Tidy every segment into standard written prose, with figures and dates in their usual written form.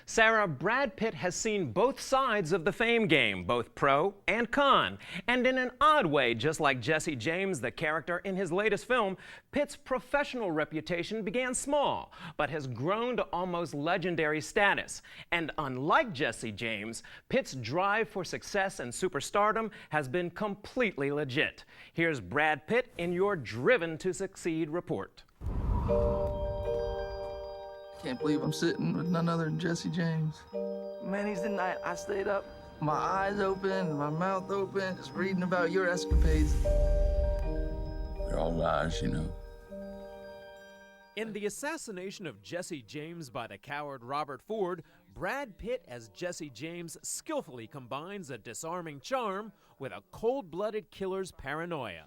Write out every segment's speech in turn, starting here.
Sarah, Brad Pitt has seen both sides of the fame game, both pro and con. And in an odd way, just like Jesse James, the character in his latest film, Pitt's professional reputation began small, but has grown to almost legendary status. And unlike Jesse James, Pitt's drive for success and superstardom has been completely legit. Here's Brad Pitt in your Driven to Succeed report. Can't believe I'm sitting with none other than Jesse James. Many's the night I stayed up. My eyes open, my mouth open, just reading about your escapades. They're all lies, you know. In the assassination of Jesse James by the coward Robert Ford, Brad Pitt as Jesse James skillfully combines a disarming charm with a cold-blooded killer's paranoia.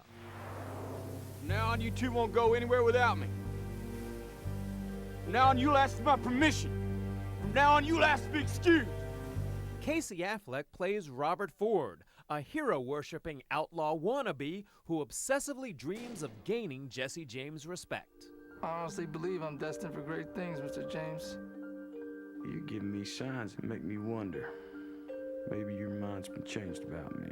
From now on, you two won't go anywhere without me. From now on, you'll ask my permission. From now on, you'll ask to be excused. Casey Affleck plays Robert Ford, a hero-worshipping outlaw wannabe who obsessively dreams of gaining Jesse James' respect. I honestly believe I'm destined for great things, Mr. James. You're giving me signs that make me wonder. Maybe your mind's been changed about me.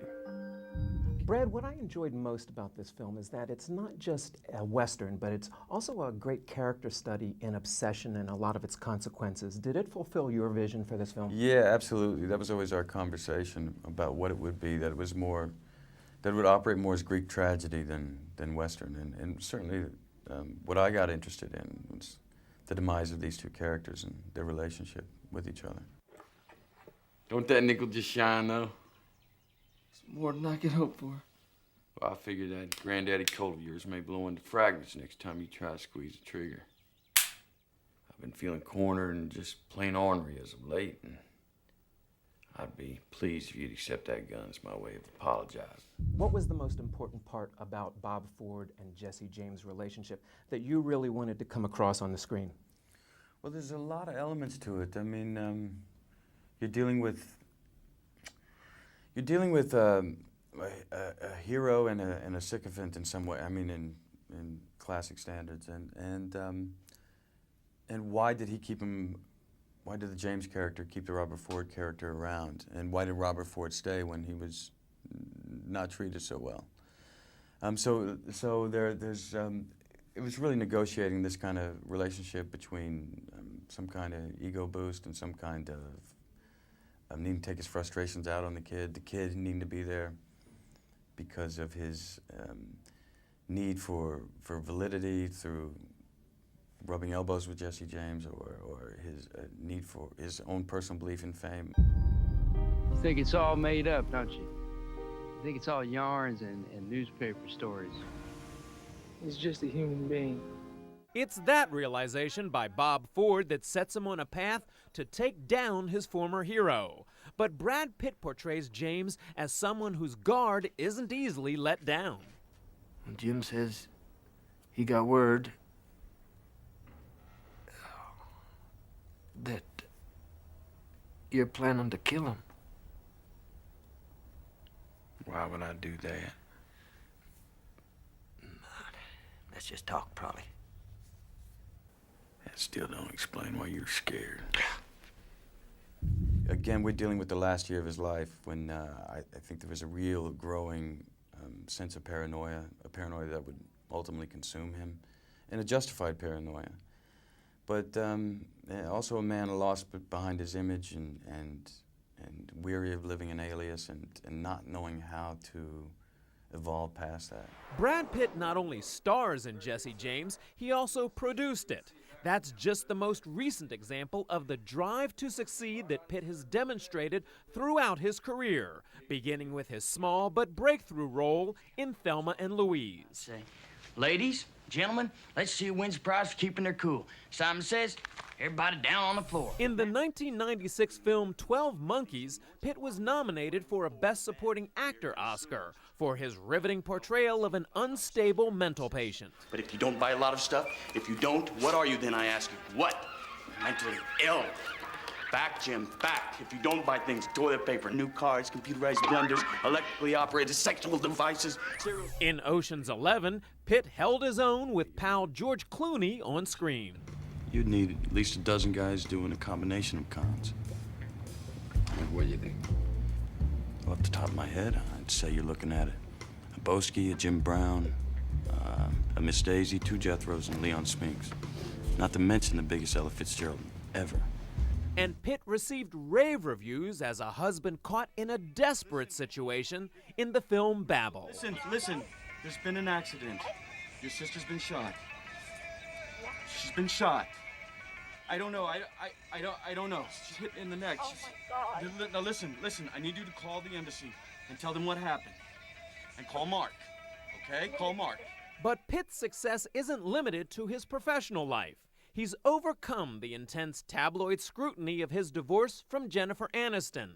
Brad, what I enjoyed most about this film is that it's not just a Western, but it's also a great character study in obsession and a lot of its consequences. Did it fulfill your vision for this film? Yeah, absolutely. That was always our conversation about what it would be, that it was more, that it would operate more as Greek tragedy than Western. And certainly what I got interested in was the demise of these two characters and their relationship with each other. Don't that nickel just shine, though? It's more than I could hope for. Well, I figure that granddaddy Colt of yours may blow into fragments next time you try to squeeze the trigger. I've been feeling cornered and just plain ornery as of late, and I'd be pleased if you'd accept that gun as my way of apologizing. What was the most important part about Bob Ford and Jesse James' relationship that you really wanted to come across on the screen? Well, there's a lot of elements to it. I mean, you're dealing with a hero and a sycophant in some way. I mean, in classic standards, and why did he keep him? Why did the James character keep the Robert Ford character around? And why did Robert Ford stay when he was not treated so well? It was really negotiating this kind of relationship between some kind of ego boost and some kind of needing to take his frustrations out on the kid needing to be there because of his need for validity through rubbing elbows with Jesse James, or his need for his own personal belief in fame. You think it's all made up, don't you? You think it's all yarns and newspaper stories. He's just a human being. It's that realization by Bob Ford that sets him on a path to take down his former hero. But Brad Pitt portrays James as someone whose guard isn't easily let down. When Jim says he got word that you're planning to kill him. Why would I do that? That's just talk, probably. That still don't explain why you're scared. Again, we're dealing with the last year of his life when I think there was a real growing sense of paranoia, a paranoia that would ultimately consume him, and a justified paranoia. But also a man lost behind his image and weary of living an alias and not knowing how to evolve past that. Brad Pitt not only stars in Jesse James, he also produced it. That's just the most recent example of the drive to succeed that Pitt has demonstrated throughout his career, beginning with his small but breakthrough role in Thelma and Louise. Ladies, gentlemen, let's see who wins the prize for keeping their cool. Simon says, everybody down on the floor. In the 1996 film 12 Monkeys, Pitt was nominated for a Best Supporting Actor Oscar for his riveting portrayal of an unstable mental patient. But if you don't buy a lot of stuff, if you don't, what are you then, I ask you? What? Mentally ill. Back, Jim, back. If you don't buy things, toilet paper, new cars, computerized blenders, electrically operated sexual devices. In Ocean's 11, Pitt held his own with pal George Clooney on screen. You'd need at least a dozen guys doing a combination of cons. What do you think? Off the top of my head, I'd say you're looking at a Boski, a Jim Brown, a Miss Daisy, 2 Jethros, and Leon Spinks. Not to mention the biggest Ella Fitzgerald ever. And Pitt received rave reviews as a husband caught in a desperate situation in the film Babel. Listen, there's been an accident. Your sister's been shot. She's been shot. I don't know, I don't know. She's hit in the neck. Now listen, I need you to call the embassy and tell them what happened. And call Mark, okay? Call Mark. But Pitt's success isn't limited to his professional life. He's overcome the intense tabloid scrutiny of his divorce from Jennifer Aniston.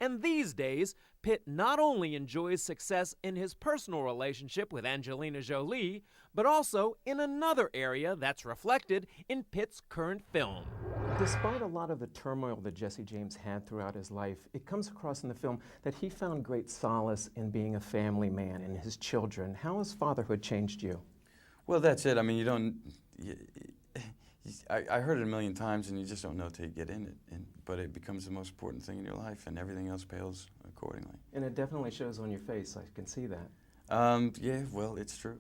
And these days, Pitt not only enjoys success in his personal relationship with Angelina Jolie, but also in another area that's reflected in Pitt's current film. Despite a lot of the turmoil that Jesse James had throughout his life, it comes across in the film that he found great solace in being a family man and his children. How has fatherhood changed you? Well, that's it. I mean, you don't. I heard it a million times, and you just don't know till you get in it. But it becomes the most important thing in your life, and everything else pales accordingly. And it definitely shows on your face. I can see that. Yeah, well, it's true.